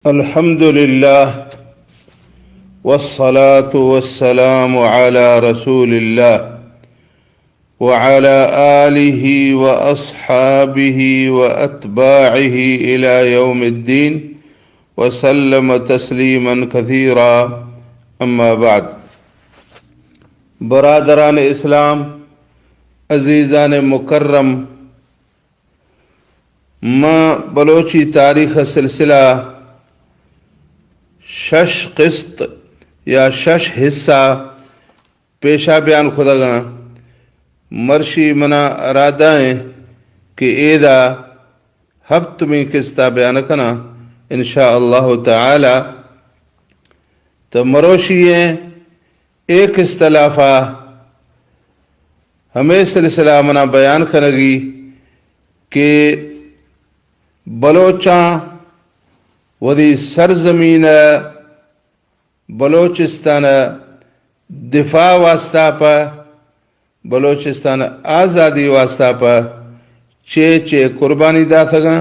الحمد لله والصلاة والسلام على رسول الله وعلى آله وأصحابه وأتباعه إلى يوم الدين وسلم تسليما كثيرا. أما بعد. برادران اسلام، عزیزان مکرم، ما بلوچی تاریخ سلسلہ شش قسط یا شش حصہ پیشہ بیان خدا گا مرشی منا ارادائیں کہ ایدہ ہفت میں قسطہ بیان کنا انشاءاللہ تعالی. تو مروشی ایک اختلافہ ہمیں سلسلہ منا بیان کنگی کہ بلوچاں ودی سرزمین بلوچستان دفاع واسطہ پا بلوچستان آزادی واسطہ پا چے قربانی دا تھگا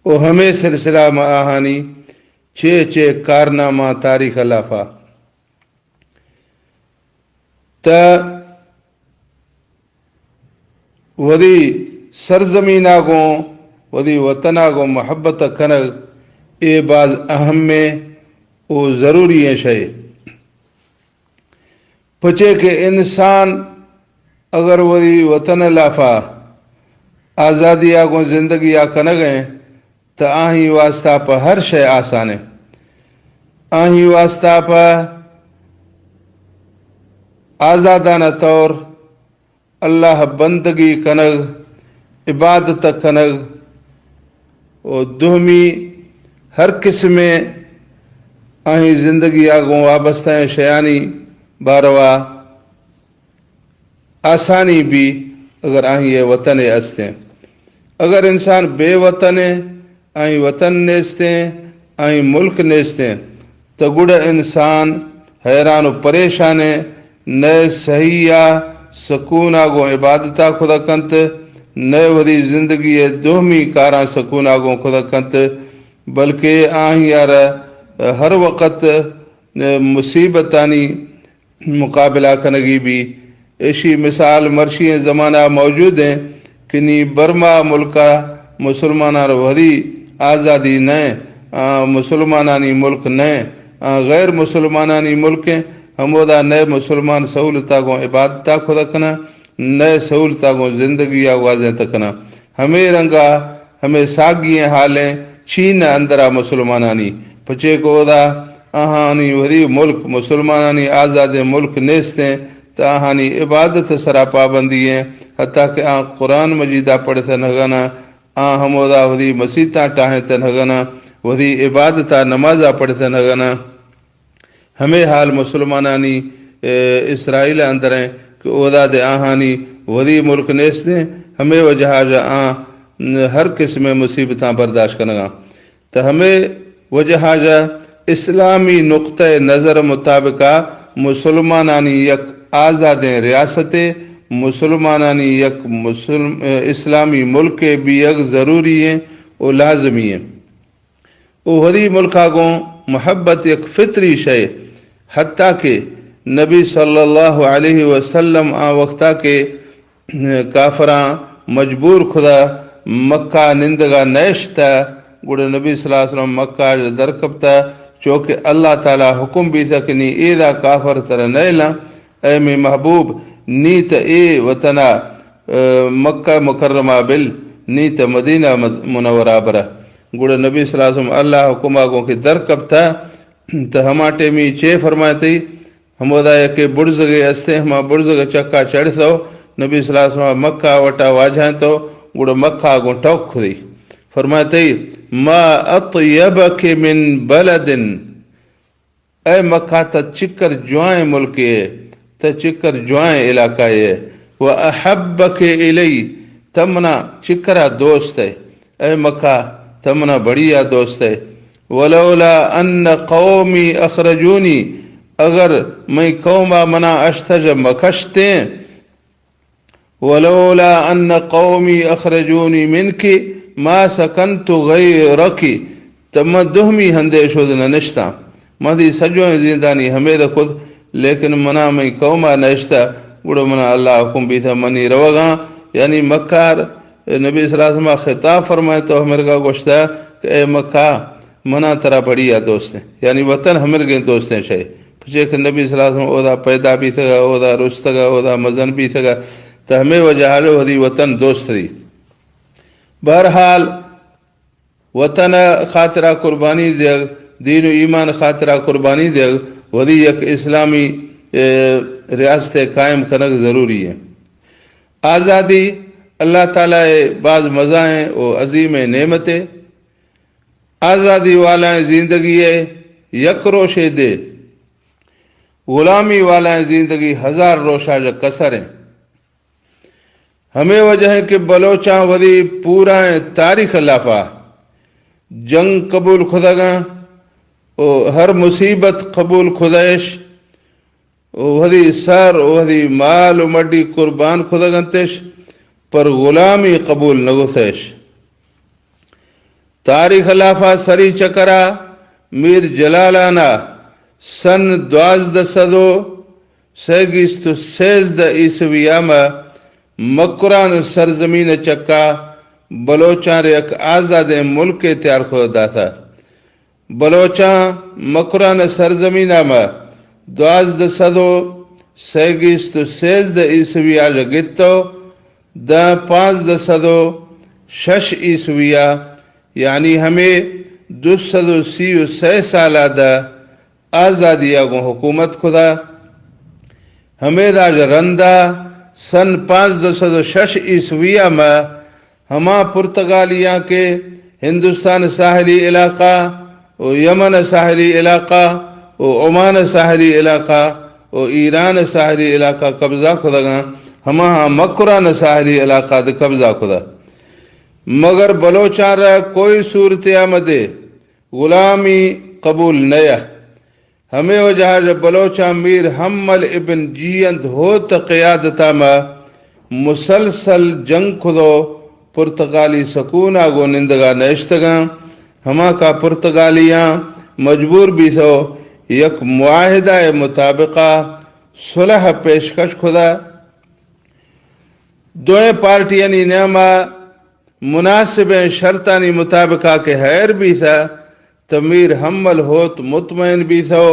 او ہمیں سلسلہ ما آہانی چے کارنامہ تاریخ لافا. تا ودی سرزمین آگوں ودی وطن آگوں محبت کنگ اے بعض اہم میں وہ ضروری ہے شے پچے کہ انسان اگر وہی وطن لافا آزادی آگوں زندگی آکنگیں تو آہی واسطہ پا ہر شے آسان ہے. آہی واسطہ پا آزادانہ طور اللہ بندگی کنگ عبادت کنگ و دہمی ہر قسم آہیں زندگی آگوں وابستہ شیانی باروا آسانی بھی اگر آہیں یہ وطن استے. اگر انسان بے وطن آہیں وطن نیستے آہیں ملک نیستے تو گڑ انسان حیران و پریشان نئے صحیح سکون آگوں عبادتہ خدا کنت نئے وری زندگی دوہمی کاراں سکون آگوں خدا کنت بلکہ آہیں یار ہر وقت مصیبتانی مقابلہ کنگی بھی. ایسی مثال مرشی زمانہ موجود ہیں کہ نی برما ملکہ مسلمانہ وری آزادی نئے مسلمانانی ملک نئے غیر مسلمانانی ملک ہمودا نئے مسلمان سہولتہ گوں عبادتہ خدا کنا نئے سہولتہ گوں زندگی آوازیں تکنا ہمیں رنگا ہمیں ساگییں حالیں چین اندرا مسلمانانی پچے کو دا آہانی وری ملک مسلمانانی آزاد ملک نیستیں تا آہانی عبادت سرا پابندی ہیں حتیٰ کہ قرآن مجیدہ پڑھتے نگنا ہمودا وری مسیطہ ٹاہتے نگنا وری عبادتہ نمازہ پڑھتے نگنا. ہمیں حال مسلمانانی اسرائیل اندر ہیں کہ اودا دے آہانی وری ملک نیستیں ہمیں وجہ ہر قسم مصیبتاں برداشت کرنا. تو ہمیں وجہ اسلامی نقطہ نظر مطابقہ مسلمانانی یک آزاد ریاست مسلمانانی یک اسلامی ملک بھی یک ضروری ہیں و لازمی ہیں. وہ وری ملک آگوں محبت یک فطری شے حتیٰ کہ نبی صلی اللہ علیہ وسلم وقتہ کے کافراں مجبور خدا مکہ نندگا نیشتا گوڑے نبی صلی اللہ علیہ وسلم مکہ درکبتا چونکہ اللہ تعالی حکم بھی تھا کہ نی ایدہ کافر تر نیلا اے میں محبوب نیت اے وطنہ مکہ مکرمہ بل نیت مدینہ منورہ برہ گوڑے نبی صلی اللہ علیہ وسلم اللہ حکم آگوں کی درکبتا تو ہماٹے میں چے فرمائے ہمودا کہ برزگے استے ہما برزگ چکا چڑھ سو نبی صلی اللہ علیہ وسلم مکہ وٹا واجھائیں تو گوڑا مکہ آگوں ٹوک کھدی فرماتے ما اطیبک من بلد اے مکہ تا چکر جوائیں ملک ہے تا چکر جوائیں علاقہ ہے و احبک الی تمنا چکرہ دوست ہے اے مکہ تمنا بڑیا دوست ہے. ولولا ان قومی اخرجونی اگر میں قومہ منا اشتج مکشتیں ولولا ان قومی اخرجونی منکی ما سکنت غیرکی تم دہمی ہندے شد نشتا مدی سجو زندانی ہمیں خود لیکن منا میں قوما نشتا گڑو منا اللہ حکم بھی تھا منی روگاں یعنی مکار نبی صلی اللہ علیہ وسلم خطاب فرمائے تو ہمر کا گوشتا کہ اے مکہ منا ترا بڑھیا دوست ہیں یعنی وطن ہمر گئے دوست ہیں شے پچھے نبی صلی اللہ علیہ وسلم اودا پیدا بھی تھا اودا رستگا اودا مزن بھی تھا تو ہمیں وجہ ہوتی وطن دوست تھی بہرحال وطن خاطرہ قربانی دے دین و ایمان خاطرہ قربانی دے وہی ایک اسلامی ریاست قائم کرنا ضروری ہے آزادی اللہ تعالیٰ بعض مزائیں و عظیم نعمتیں آزادی والا زندگی یک روشے دے غلامی والا زندگی ہزار روشہ جو کسر ہیں ہمیں وجہ ہے کہ بلوچاں وری پورا تاریخ لافا جنگ قبول خدا ہر مصیبت قبول خدایش وری سر وری مال و مڈی قربان خدا گنتش پر غلامی قبول نگوسیش تاریخ لافا سری چکرا میر جلالانا سن 1216 عیسویہ مکران سرزمین چکا بلوچاں ایک آزاد ملک تیار خدا تھا بلوچاں مکران سرزمین میں 1216 عیسویہ جگتو دا 506 عیسویہ یعنی ہمیں 236 سالہ دا آزادی کو حکومت خدا ہمیں راج رندہ سن 506 عیسویہ میں ہما پرتگالیاں کے ہندوستان ساحلی علاقہ و یمن ساحلی علاقہ و عمان ساحلی علاقہ و ایران ساحلی علاقہ قبضہ خدا گا ہما مکران ساحلی علاقہ دے قبضہ خدا مگر بلوچاں را کوئی صورت آمدے غلامی قبول نیا ہمیں وجہ جب بلوچاں میر حمل ابن جیند ہوت قیادتا میں مسلسل جنگ خدو پرتگالی سکون آگو نندگا نشتگاں ہما کا پرتگالیاں مجبور بھی تھو یک معاہدہ مطابقہ صلح پیشکش خدا دوئیں پارٹیانی نعمہ مناسب شرطانی مطابقہ کے حیر بھی تھا تمیر حمل ہوت مطمئن بھی تھو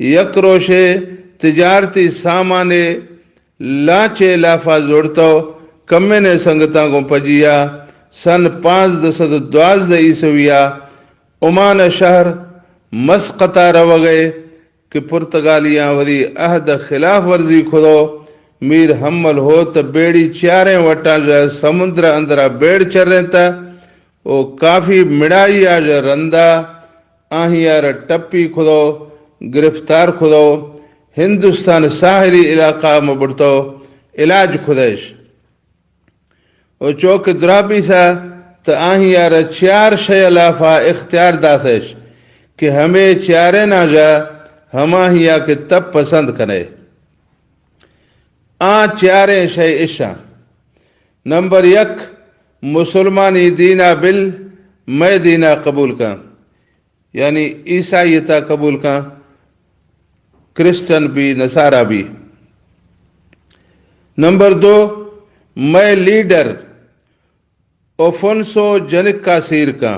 یک روشے تجارتی سامانے لانچے لافا زوڑتو کمے نے سنگتاں کو پجیا سن 512 عیسویہ عمان شہر مسقطہ رو گئے کہ پرتگالیاں وری عہد خلاف ورزی کھدو میر حمل ہو تو بیڑی چاریں وٹا جو سمندر اندرہ بیڑ چر رہے تھا وہ کافی مڑائی آج رندہ آہیار ٹپی کھدو گرفتار کھدو ہندوستان ساحلی علاقہ میں بڑھتو علاج خدیش وہ چوک درابی تھا تو آہیار 4 شے لافا اختیار داسش کہ ہمیں چارے نہ جا ہما ہیا کے تب پسند کرے چارے شے عشاء نمبر 1 مسلمانی دینہ بل میں دینہ قبول کا یعنی عیسائیتا قبول کا کرسچن بھی نصارہ بھی نمبر 2 میں لیڈر اوفنسو جنک کا سیر کا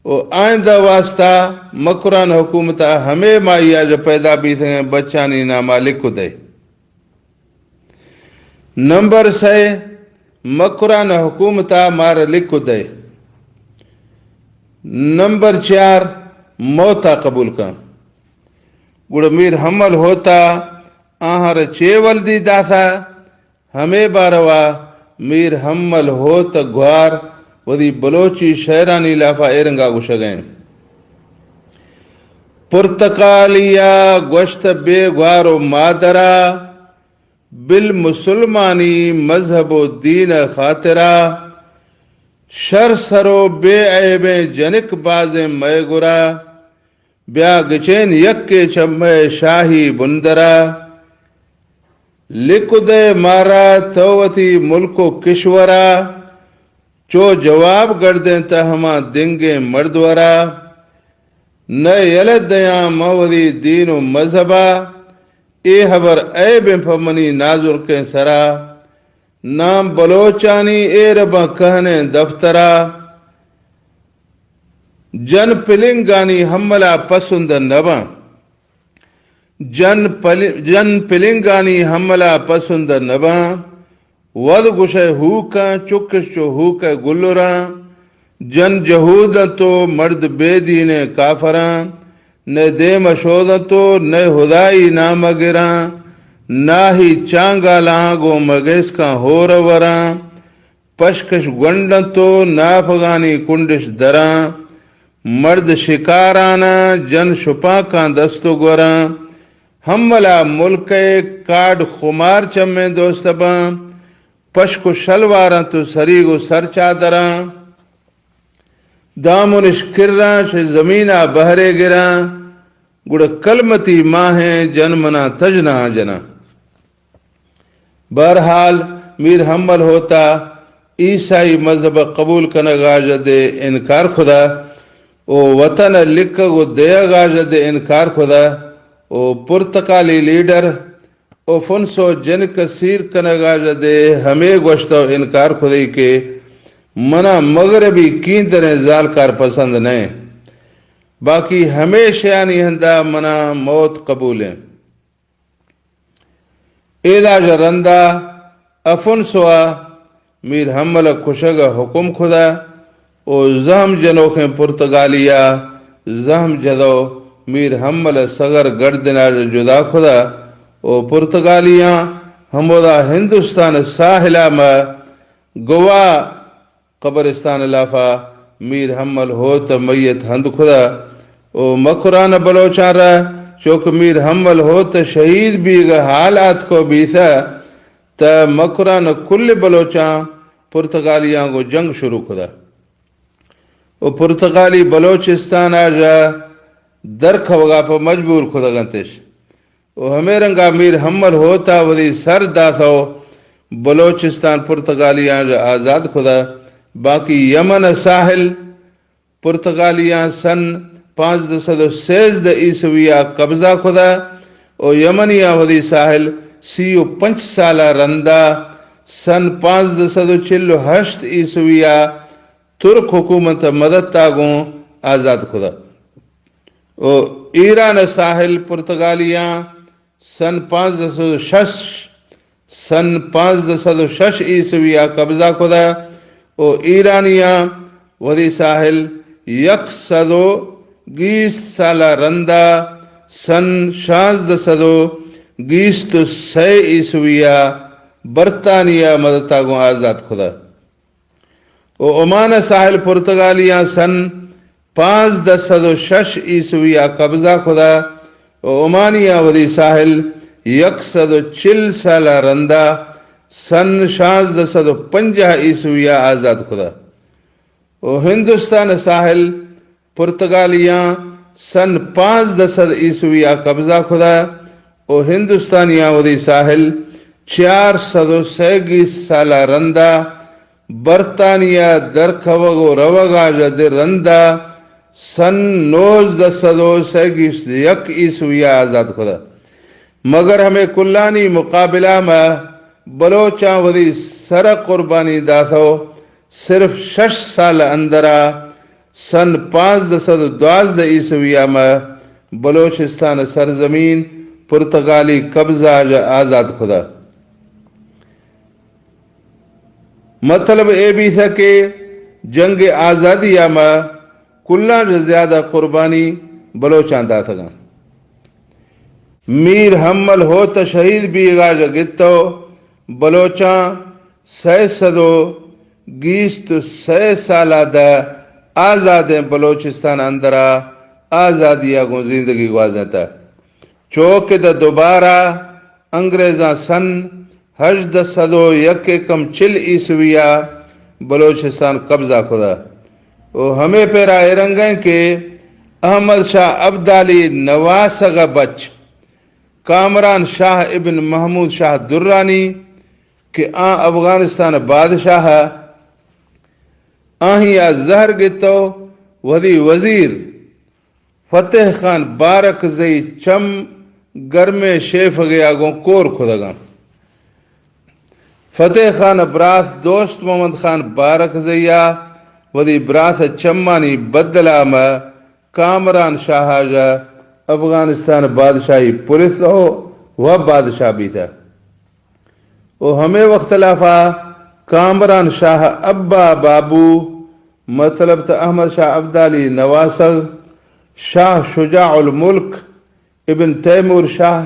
او آئندہ واسطہ مکران حکومتہ ہمیں مائیہ جو پیدا بھی تھے بچانی نامالک کو دے نمبر 3 مکران حکومتہ مار لکھ دے نمبر 4 موتا قبول کا گڑ میر حمل ہوتا آہر چیول دی داسا ہمیں باروا میر حمل ہوتا گوار ودی بلوچی شہرانی لافا ایرنگا گوشگیں پرتقالیا گوشت بے گوارو مادرہ بالمسلمانی مذہب و دین خاطرہ شر سرو بے عیبیں جنک بازیں میں گرا بیا گچین یک کے چمے شاہی بندرا لکھ دے مارا توتی ملک و کشورا چو جواب گردیں تا ہما دنگے مردورا نہ یلد دیاں موری دین و مذہبا اے حبر عیب پمنی نازر کے سرا نام بلوچانی اے ربا کہنے دفترا جن پلنگانی حملہ پسند نبا جن پلنگانی حملہ پسند نبا ود گشے ہوکا چکش چو ہوکا گلرا جن جہود تو مرد بے دین کافراں نہ دے مشود تو نہ ہدائی نام گراں نہ ہی چانگا لانگو مگیس کا ہور وراں پشکش گنڈ تو نافغانی کنڈش دراں مرد شکارانا جن شپا کا دستو گوراں حملہ ملک کاڈ خمار چمیں دوستباں پشکو شلواراں تو سریگو سر چادراں دامنش کراں ش زمینہ بہرے گراں گڑ کلمتی ماہیں جنمنا تجنا جنا بہرحال میر حمل ہوتا عیسائی مذہب قبول کنگا جدے انکار خدا او وطن لکھگو دیا گا جدے انکار خدا او پرتقالی لیڈر او فنسو جن کثیر کنگا جدے ہمیں گوشتو انکار خدای کے منا مغربی کیندریں زالکار پسند نہیں باقی ہمیشہ یعنی ہندہ منا موت قبولیں ایدہ جرندہ افن سوا میر حمل کشگا حکم خدا او زہم جنوکیں پرتگالیا زہم جدو میر حمل سگر گردنا جدا خدا او پرتگالیاں ہمودا ہندوستان ساحلہ میں گوا قبرستان لافا میر حمل ہو تا میت ہند خدا او مکران بلوچان را چوک میر حمل ہو تا شہید بیگا حالات کو بیسا تا مکران کل بلوچان پرتگالیاں کو جنگ شروع خدا او پرتگالی بلوچستان آجا درخ وگا پا مجبور خدا گنتش او ہمیں رنگا میر حمل ہوتا وزی سر داسو بلوچستان پرتگالیاں آجا آزاد خدا باقی یمن ساحل پرتگالیاں سن 516 عیسویہ قبضہ خدا او یمنیاں وزی ساحل 35 سالہ رندہ سن 548 عیسویہ ترک حکومت مدد تاگوں آزاد خدا او ایران ساحل پرتگالیاں سن 506 عیسویہ قبضہ خدا او ایرانیاں وزی ساحل 120 سالہ رندہ سن 1626 عیسویہ برطانیہ مدد تاگوں آزاد خدا او عمان ساحل پرتگالیاں سن 506 عیسویہ قبضہ خدا او عمانیہ وزی ساحل 140 سالہ رندہ سن 1650 عیسویہ آزاد خدا او ہندوستان ساحل پرتگالیاں سن 510 عیسویہ قبضہ خدا او ہندوستانیاں وزی ساحل 437 سالہ رندہ برطانیہ درخوگو روگا جد رندہ سن 1961 عیسویہ آزاد خدا مگر ہمیں کلانی مقابلہ میں بلوچاں وزی سر قربانی داسو صرف 6 سال اندرا سن 512 عیسویہ میں بلوچستان سرزمین پرتگالی قبضہ آزاد خدا مطلب اے بھی تھا کہ جنگ آزادی میں کلان زیادہ قربانی بلوچاں دا تھا میر حمل ہو تا شہید بھی گا جگتو بلوچاں 6 سالہ دا آزادیں بلوچستان اندرا آزادیہ کو زندگی گوازیں تا چوک دا دوبارہ انگریزاں سن 1801 عیسویہ بلوچستان قبضہ خدا او ہمیں پیرا ارنگیں کہ احمد شاہ عبدالی نواسگا بچ کامران شاہ ابن محمود شاہ درانی کہ افغانستان بادشاہ آہیا زہر گتو ودی وزیر فتح خان بارک زئی چم گرمے شیف گیا گو کور خدگا فتح خان براث دوست محمد خان بارک زیا ودی براث چمانی بدلا ما کامران شاہ جا افغانستان بادشاہی پولیس ہو وہ بادشاہ بھی تھا وہ ہمیں وقت لافا کامران شاہ ابا بابو مطلب تا احمد شاہ عبدالی نواسر شاہ شجاع الملک ابن تیمور شاہ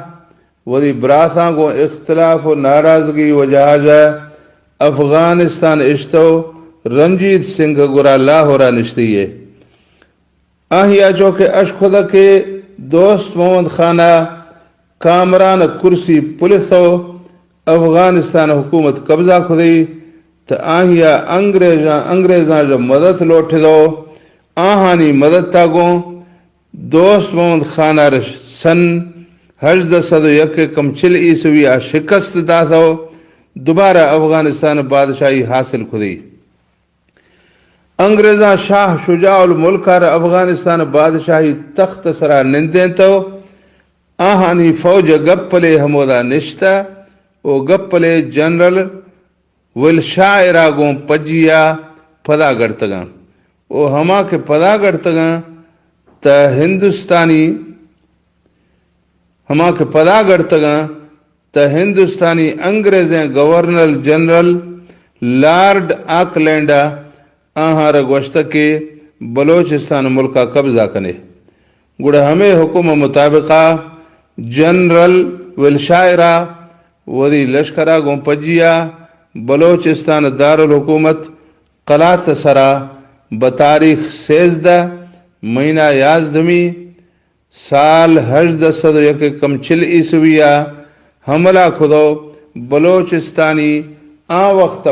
ودی براساں کو اختلاف و ناراضگی وجہ جا افغانستان اشتو رنجیت سنگھ گرا لاہورا نشتی ہے آہیا چوکے اشخدہ کے دوست محمد خانہ کامران کرسی پولیسو افغانستان حکومت قبضہ خودی تو آہیا انگریزاں جو مدد لوٹے دو آہانی مدد تاگوں دوست محمد خانہ سن 1801 کم 4 عیسوی شکست دا تھو دوبارہ افغانستان بادشاہی حاصل خودی انگریزاں شاہ شجاع الملک افغانستان بادشاہی تخت سرا نندیں تو آہانی فوج گپلے ہمودا نشتا او گپلے جنرل ولشاہ راگوں پجیا پدا گڑتگاں او ہما کے پدا گڑتگاں تا ہندوستانی انگریزیں گورنر جنرل لارڈ آکلینڈا آہار گوشت کے بلوچستان ملکہ قبضہ کنے گوڑا ہمیں حکم مطابقہ جنرل ولشائرہ ودی لشکرہ گوں پجیا بلوچستان دارالحکومت قلات سرا بتاریخ 16 مہینہ 11 سال 1801 کم 4 عیسویہ حملہ خودو بلوچستانی وقت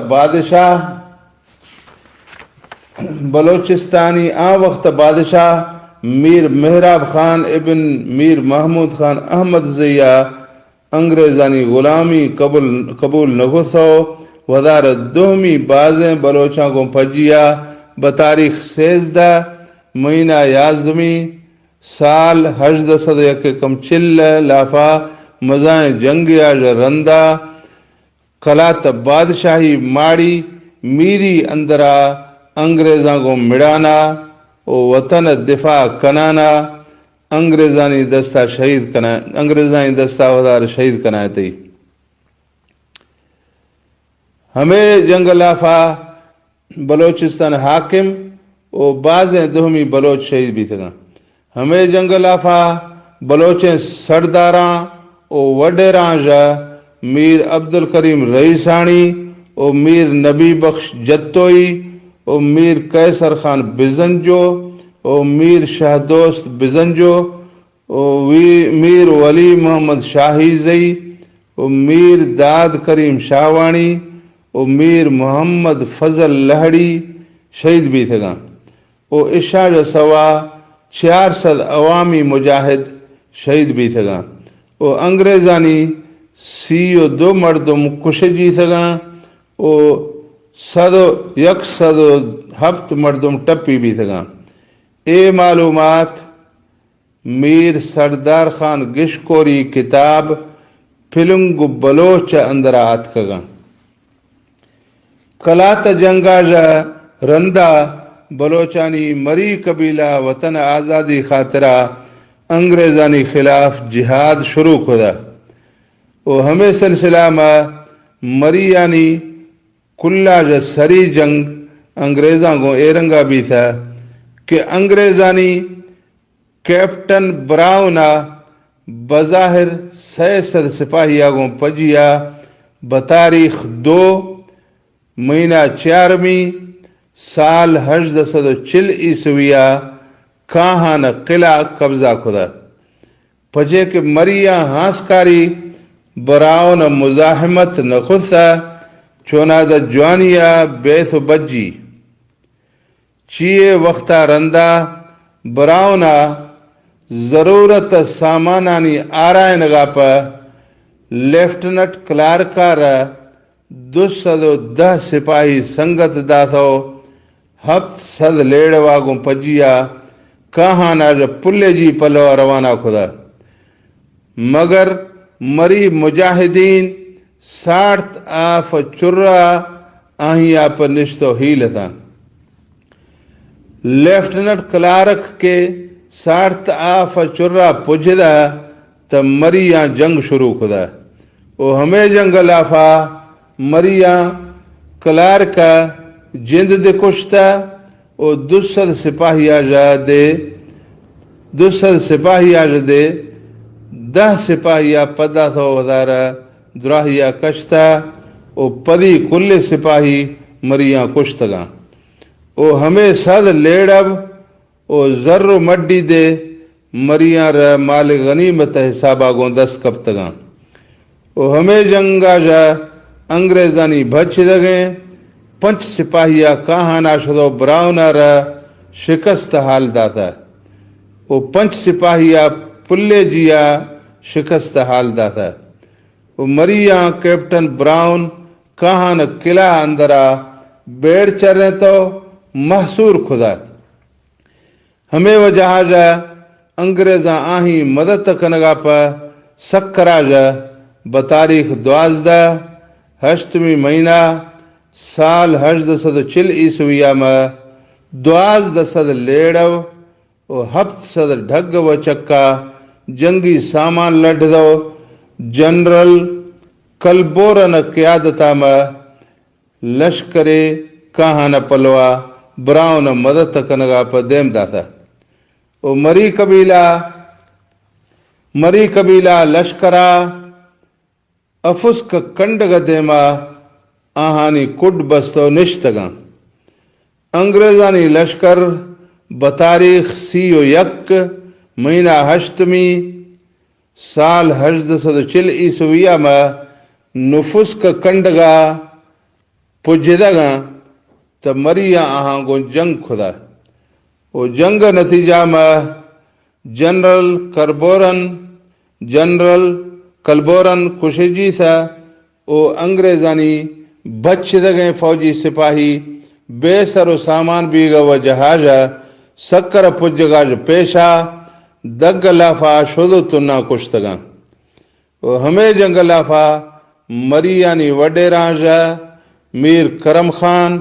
بادشاہ میر محراب خان ابن میر محمود خان احمد زیا انگریزانی غلامی قبول نگسو وزارت دومی بازیں بلوچاں کو پجیا بتاریخ 16 مہینہ 11 سال 1801 کم 4 لافا مزائیں جنگیا رندہ قلات بادشاہی ماڑی میری اندرا انگریزاں کو مڑانا او وطن دفاع کنانا انگریزانی دستہ وزار شہید کنائے تھی ہمیں جنگ لافا بلوچستان حاکم او بازیں دہمی بلوچ شہید بھی تھا ہمیں جنگ لافا بلوچیں سرداراں او وڈیراں جا میر عبدالکریم رئیسانی او میر نبی بخش جتوئی او میر قیصر خان بزنجو او میر شاہ دوست بزنجو او میر ولی محمد شاہی زئی او میر داد کریم شاہوانی او میر محمد فضل لہڑی شہید بھی تھا او اشاج سوا 400 عوامی مجاہد شہید بھی تھا او انگریزانی 32 مردم کشجی تھا او 107 مردم ٹپی بھی تھا اے معلومات میر سردار خان گشکوری کتاب فلنگ بلوچ اندرات کگا کلات جنگا جا رندہ بلوچانی مری قبیلہ وطن آزادی خاطرہ انگریزانی خلاف جہاد شروع کھدا او ہمیں سلسلہ میں مریانی کلا جا سری جنگ انگریزاں کو ایرنگا بھی تھا کہ انگریزانی کیپٹن براؤنا بظاہر 600 سپاہی آگوں پجیا بتاریخ 2 مہینہ 4 سال 1804 عیسویہ کاہان قلعہ قبضہ خدا پجے کہ مریا ہانسکاری براؤن مزاحمت نخصہ چونا دا جوانیا بیث بجی چیئے وقتا رندہ براؤنا ضرورت سامانانی آرائن گاپا لیفٹنٹ کلارکار 210 سپاہی سنگت دا تھو ہفت صد لیڑ واگوں پجیا کہاں نہ پلے جی پلو روانہ خدا مگر مری مجاہدین 60 آف چرا آہیں آپ نشتو ہیل تھا لیفٹنٹ کلارک کے 60 آف چرا پجدا تا مریاں جنگ شروع خدا وہ ہمیں جنگ لافا مریاں کلارکا جند دے کشتا وہ 200 سپاہی آجا دے 10 سپاہیا پدا تھو ودارا دراہیا کشتا وہ پدی کل سپاہی مریاں کشتگاں وہ ہمیں صد لیڑب وہ ذر مڈی دے مریاں را مال غنیمت حسابہ گوں 10 کپتگاں وہ ہمیں جنگا جا انگریزانی بچ دگیں 5 سپاہیا کہاں ناشدو براؤنا را شکست حال داتا وہ 5 سپاہیا پلے جیا شکست حال داتا وہ مریاں کیپٹن براؤن کہاں نہ قلعہ اندرا بیڑ چرے تو محصور خدا ہمیں وہ جہاجا انگریزاں آہیں مدد کنگا پا سکرا جا بتاریخ 12 8ویں مہینہ سال 1840 عیسویہ میں 12 لیڑو و 700 ڈھگ و چکا جنگی سامان لڑ دو جنرل کلبورن قیادتا میں لشکر کہاں نہ پلوا براؤن مدد کنگا پا دیم داتا وہ مری قبیلہ لشکرہ افسک کنڈگ دیما آہانی کڈ بستو نشتگاں انگریزانی لشکر بتاریخ 31 مہینہ 8ویں سال 1840 عیسویہ میں نفسک کنڈگا پجدگاں تا مریاں آہاں گو جنگ خدا وہ جنگ نتیجہ میں جنرل کلبورن کشیجی تھا وہ انگریزانی بچ دگیں فوجی سپاہی بے سر و سامان بیگا و جہاجا سکر پجگاج پیشا دگ لافا شدو تنا کشتگاں وہ ہمیں جنگ لافا مریانی وڈے رانجا میر کرم خان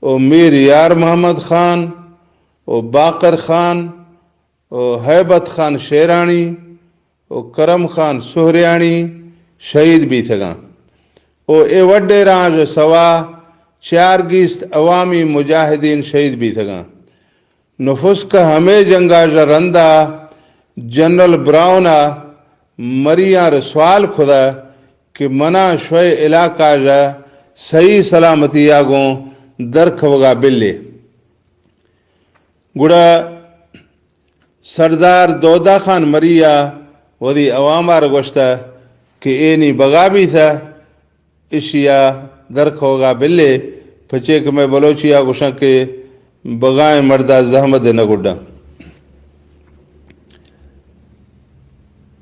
او میر یار محمد خان او باقر خان او حیبت خان شیرانی او کرم خان سہریانی شہید بھی تھگاں او اے وڈے رانج سوا 4 گیست عوامی مجاہدین شہید بھی تھگاں نفس کا ہمیں جنگا رندہ جنرل براؤنا مریاں رسوال خدا کہ منا شوئے علاقہ جا صحیح سلامتی آگوں درخ وگا بلے گڑا سردار دودا خان مریا ودی عوامار گوشتا کہ اینی بگا بھی تھا اشیا درخ وگا بلے پچے کہ میں بلوچیا گوشا کہ بگائیں مردہ زحمت نہ گڑا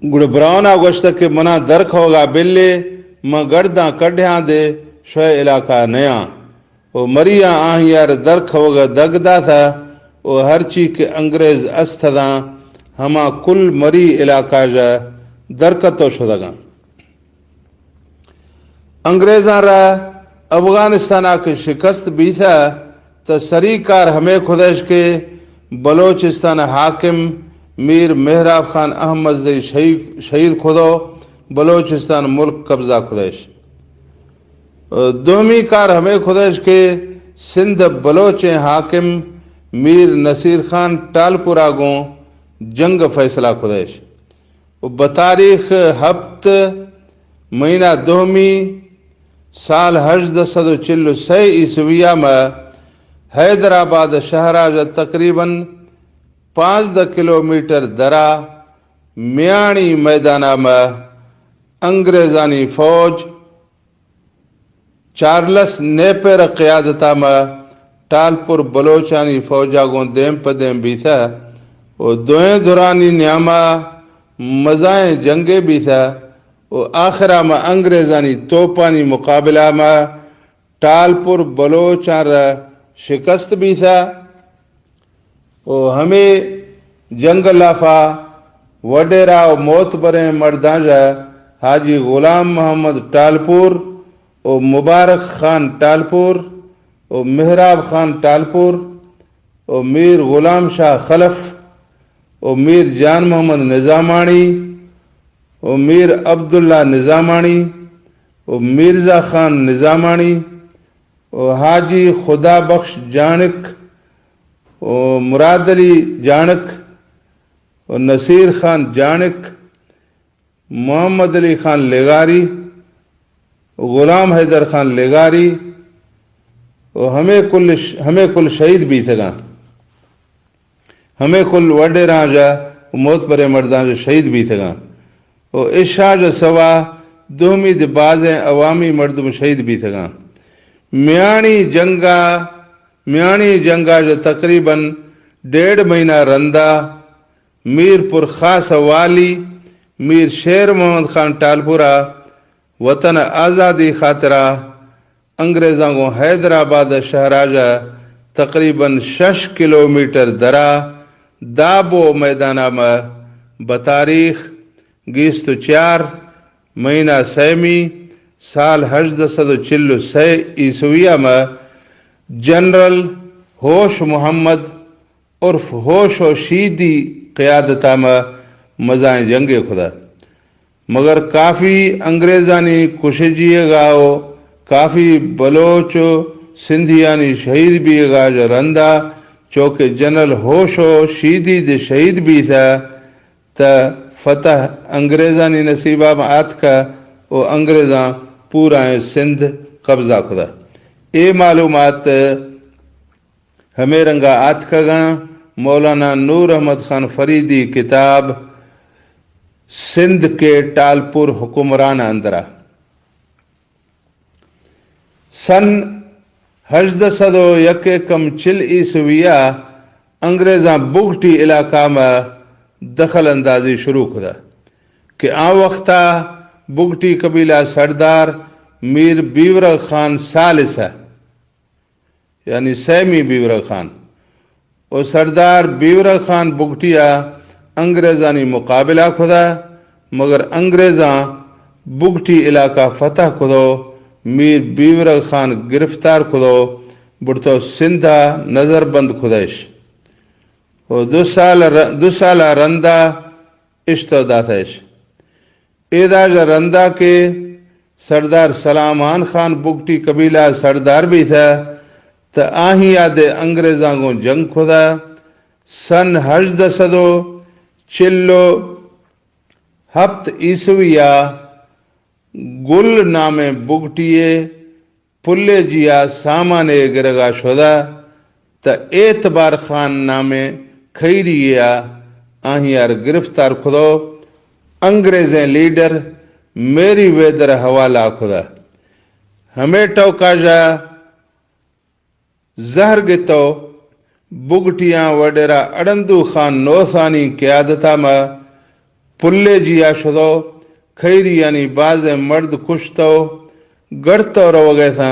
گڑا براؤنا گوشتا کہ منا درخ وگا بلے ماں گرداں کڑھیاں دے شوئے علاقہ نیاں وہ مریاں آہیار درخ وگا دگدا تھا وہ ہر چیز کے انگریز استداں ہما کل مری علاقہ جا درکتو شدگاں انگریزاں را افغانستان کی شکست بھی تھا تو سریکار ہمیں خودش کے بلوچستان حاکم میر مہراب خان احمد زئی شہید خودو بلوچستان ملک قبضہ خودش دومی کار ہمیں خودش کے سندھ بلوچ حاکم میر نصیر خان ٹالپورا گوں جنگ فیصلہ خودش بتاریخ 7 مہینہ 2 سال 1846 عیسویہ میں حیدرآباد شہراج تقریباً 5 کلومیٹر درا میانی میدانہ میں انگریزانی فوج چارلس نیپر قیادتا میں ٹالپور بلوچانی فوجا گوں دیم پدیم بھی تھا وہ دوئیں دورانی نیامہ مزائیں جنگیں بھی تھا وہ آخرہ میں انگریزانی توپانی مقابلہ میں ٹالپور بلوچان را شکست بھی تھا، ہمیں جنگ لافا وڈیرا و موت برے مردان جا حاجی غلام محمد ٹالپور و مبارک خان ٹالپور و محراب خان ٹالپور و میر غلام شاہ خلف و میر جان محمد نظامانی و میر عبداللہ نظامانی و مرزا خان نظامانی و حاجی خدا بخش جانک و مراد علی جانک و نصیر خان جانک، محمد علی خان لیگاری، غلام حیدر خان لیگاری، ہمیں کل شہید بھی تھگا، ہمیں کل وڈے راجا موت برے مردان جو شہید بھی تھگا، اس شاہ سوا دومی بازیں عوامی مردم شہید بھی تھگا۔ میانی جنگا جو تقریباً 1.5 مہینہ رندہ میر پور خاص والی میر شیر محمد خان ٹالپورہ وطن آزادی خاطرہ انگریزاں کو حیدرآباد شہراجہ تقریباً 6 کلومیٹر درا دابو میدانہ میں بتاریخ 24 مہینہ سیمی سال 1846 عیسویہ میں جنرل ہوش محمد عرف ہوش و شیدی قیادتہ میں مزائیں جنگ خدا، مگر کافی انگریزانی کشجیے گاؤ کافی بلوچ سندھیانی شہید بھی گا جو رندہ چونکہ جنرل ہوش و شیدی دے شہید بھی تھا تا فتح انگریزانی نصیبہ میں آت کا وہ انگریزاں پورا سندھ قبضہ خدا۔ یہ معلومات ہمیں رنگا آت کا گا مولانا نور احمد خان فریدی کتاب سندھ کے ٹالپور حکمران اندرا سن 1801 عیسویہ انگریزاں بگٹی علاقہ میں دخل اندازی شروع کھدا کہ آ وقتا بگٹی قبیلہ سردار میر بیورہ خان ثالثہ یعنی سیمی بیورہ خان اور سردار بیورہ خان بگٹیا انگریزانی مقابلہ کھدا، مگر انگریزاں بگٹی علاقہ فتح کھدو میر بیورہ خان گرفتار کھدو بڑھتو سندھا نظر بند کھدائش اور 2 سالہ رندہ اشتو داتش ایداج رندہ کے سردار سلامان خان بگٹی قبیلہ سردار بھی تھا تا آہی آدھے انگریزاں کو جنگ کھدا۔ سن 1847 عیسویہ گل نامے بگٹیے پلے جیا سامان گرگا شدہ تا اعتبار خان نامے کھیریہ آہی آر گرفتار کھدو انگریزیں لیڈر میری ویدر حوالہ کھدا ہمیں ٹوکا جا زہر گتو بگٹیاں وڈیرا اڑندو خان نوثانی قیادتہ میں پلے جیا شدو خیری یعنی باز مرد کشتو گڑتو رو گئے تھا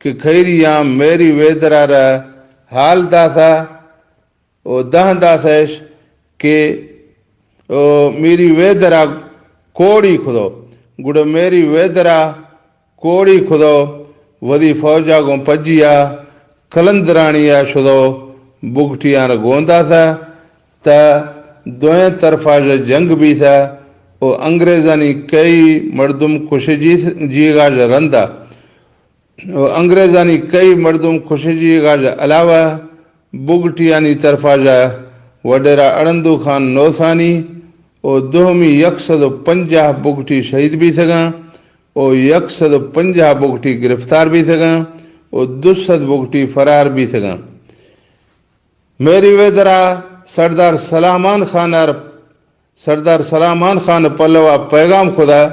کہ خیریاں میری ویدرا را حال دا تھا او دہن دا تھیش کہ میری ویدرا کوڑی کھدو گڑ میری ویدرا کوڑی کھدو ودی فوجا کو پجیا کلندرانیا شدو بگٹیاں گوندا تھا تا دوئیں طرفہ جنگ بھی تھا او انگریزانی کئی مردم خوشی گا جا رندہ او انگریزانی کئی مردم خوشی گا جا علاوہ بگٹیانی طرفہ جا وڈیرا اڑندو خان نوثانی او 150 بگٹی شہید بھی تھگا او 150 بگٹی گرفتار بھی تھگا او 200 بگٹی فرار بھی تھگا۔ میری ویدرا سردار سلامان خان پلوا پیغام خدا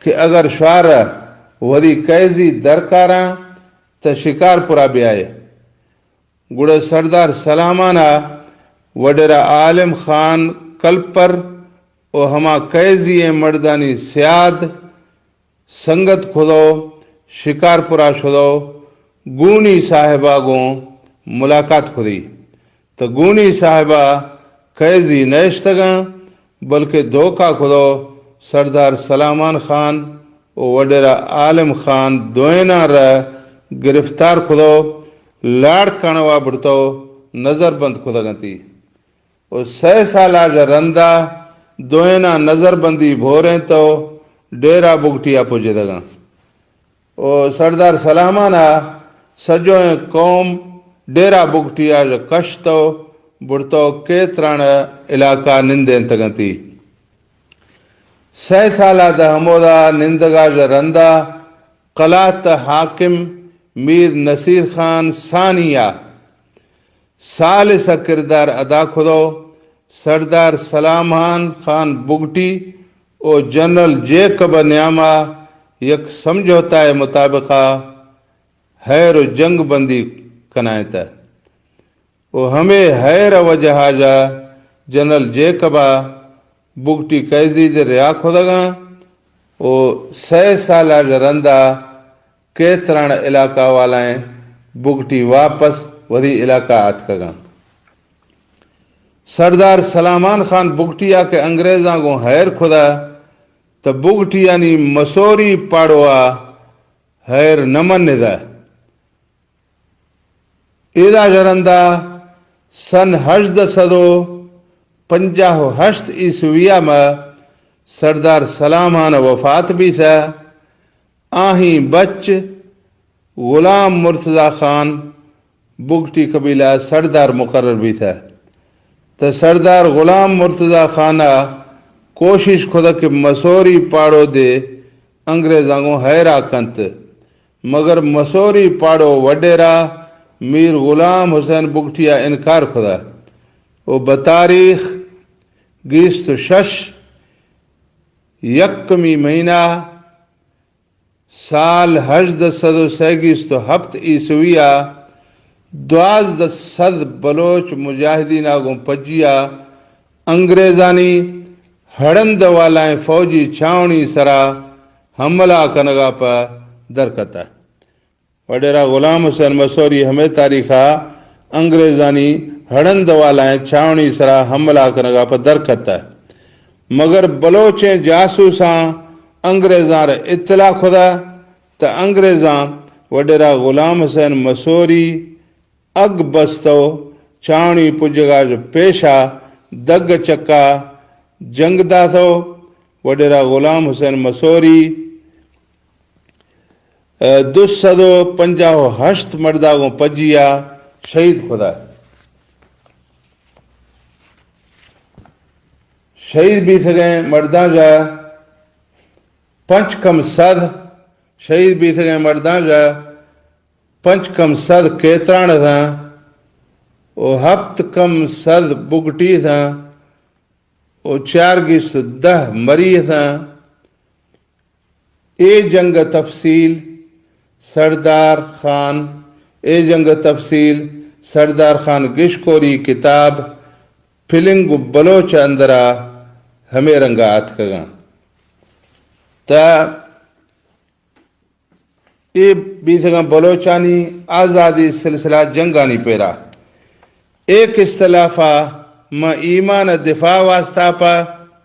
کہ اگر شعر ودی قیزی درکاراں تا شکار پورا بھی آئے گڑا سردار سلامانہ وڈیرا عالم خان کلپر او ہما قیزی مردانی سیاد سنگت کھدو شکار پورا شدو گونی صاحبہ گوں ملاقات خودی تو گونی صاحبہ قیزی نیشتگاں بلکہ دھوکہ خودو سردار سلامان خان و وڈیرا عالم خان دوئنا را گرفتار خودو لاڑ کانوا بڑتو نظر بند خدا گنتی و 6 سالہ رندہ دوئنا نظر بندی بھوریں تو ڈیرا بگٹیا پوجے دگاں و سردار سلامانا سجویں قوم ڈیرا بگٹیا کشتو بڑتو کیتران علاقہ نندین تگنتی 6 سالہ دا ہمودا نندگا رندہ قلات حاکم میر نصیر خان ثانیہ ثالث کردار ادا کھدو سردار سلامان خان بگٹی او جنرل جیکب نیامہ یک سمجھوتا ہے مطابقہ حیر و جنگ بندی کنائتا او ہمیں حیر وجہ جا جنرل جیکبہ بگٹی قیدی دے ریا کھدگاں او 6 سالہ رندہ کیتران علاقہ والائیں بگٹی واپس وری علاقہ آت کگاں سردار سلامان خان بگٹیا کے انگریزاں کو حیر کھدا تو بگٹیا نی مسوری پاڑوا حیر نمن ندا ایدہ جرندہ سن 1858 عیسویہ میں سردار سلامان وفات بھی تھا آہیں بچ غلام مرتضی خان بگٹی قبیلہ سردار مقرر بھی تھا تو سردار غلام مرتضی خانہ کوشش خدا کہ مسوری پاڑو دے انگریزاں کو حیرہ کنت مگر مسوری پاڑو وڈیرا میر غلام حسین بگٹیا انکار خدا وہ بتاریخ 26 یکمی مہینہ سال 1837 عیسویہ 1200 بلوچ مجاہدین آگوں پجیا انگریزانی ہڑند والائیں فوجی چھاونی سرا حملہ کنگا پا درکتا وڈیرا غلام حسین مسوری ہمیں تاریخہ انگریزانی ہڑند والائیں چھاونی سرا حملہ کنگا پا درکتا مگر بلوچیں جاسوساں انگریزاں اطلاع خدا تا انگریزاں وڈیرا غلام حسین مسوری اگ بستو چاونی پجگا جو پیشا دگ چکا جنگ دا تھو وڈیرا غلام حسین مسوری 258 مرداگوں پجیا شہید خدا شہید بھی تھے مرداں جا 5 کم 100 شہید بھی تھے مرداں جا 5 کم 100 کیتران تھا او 7 کم 100 بگٹی تھا او 410 مری تھا اے جنگ تفصیل سردار خان گشکوری کتاب فلنگ بلوچ اندرا ہمیں رنگات کگاں تا اے بیتگاں بلوچانی آزادی سلسلہ جنگانی پیرا ایک اصطلافہ ما ایمان دفاع واسطہ پا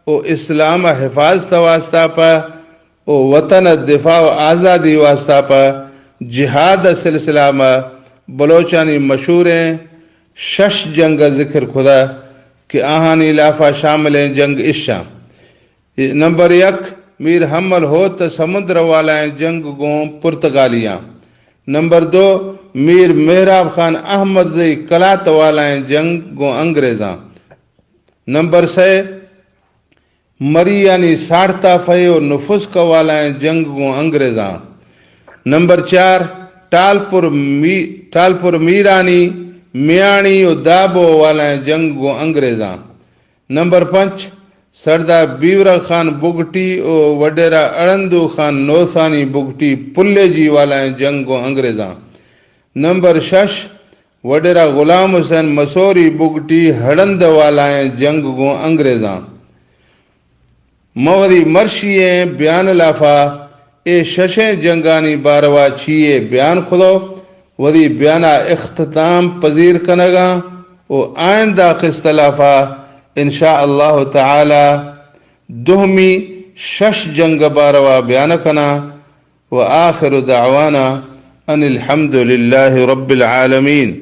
او اسلام حفاظت واسطہ پا او وطن دفاع و آزادی واسطہ پا جہاد سلسلہ میں بلوچانی مشہور ہیں 6 جنگ ذکر خدا کہ آہانی لافہ شامل ہیں جنگ عشاں نمبر 1 میر حمل ہو تا سمندر والائیں جنگ گوں پرتگالیاں نمبر 2 میر محراب خان احمد زئی کلات والائیں جنگ گوں انگریزاں نمبر 3 مری یعنی ساڑھتا فہی و نفس کا والائیں جنگ گوں انگریزاں نمبر 4 ٹالپور میرانی میانی و دابو والائیں جنگ گوں انگریزاں نمبر 5 سردار بیورا خان بگٹی و وڈیرا اڑندو خان نوثانی بگٹی پلے جی والائیں جنگ گوں انگریزاں نمبر 6 وڈیرا غلام حسین مسوری بگٹی ہڑند والائیں جنگ گوں انگریزاں موری مرشییں بیان لافا اے 6 جنگانی باروا چھیے بیان خدو وری بیانہ اختتام پذیر کنگا و آئندہ اختلافا انشاءاللہ تعالی دہمی شش جنگ باروا بیان کنا و آخر دعوانا ان الحمد للہ رب العالمین.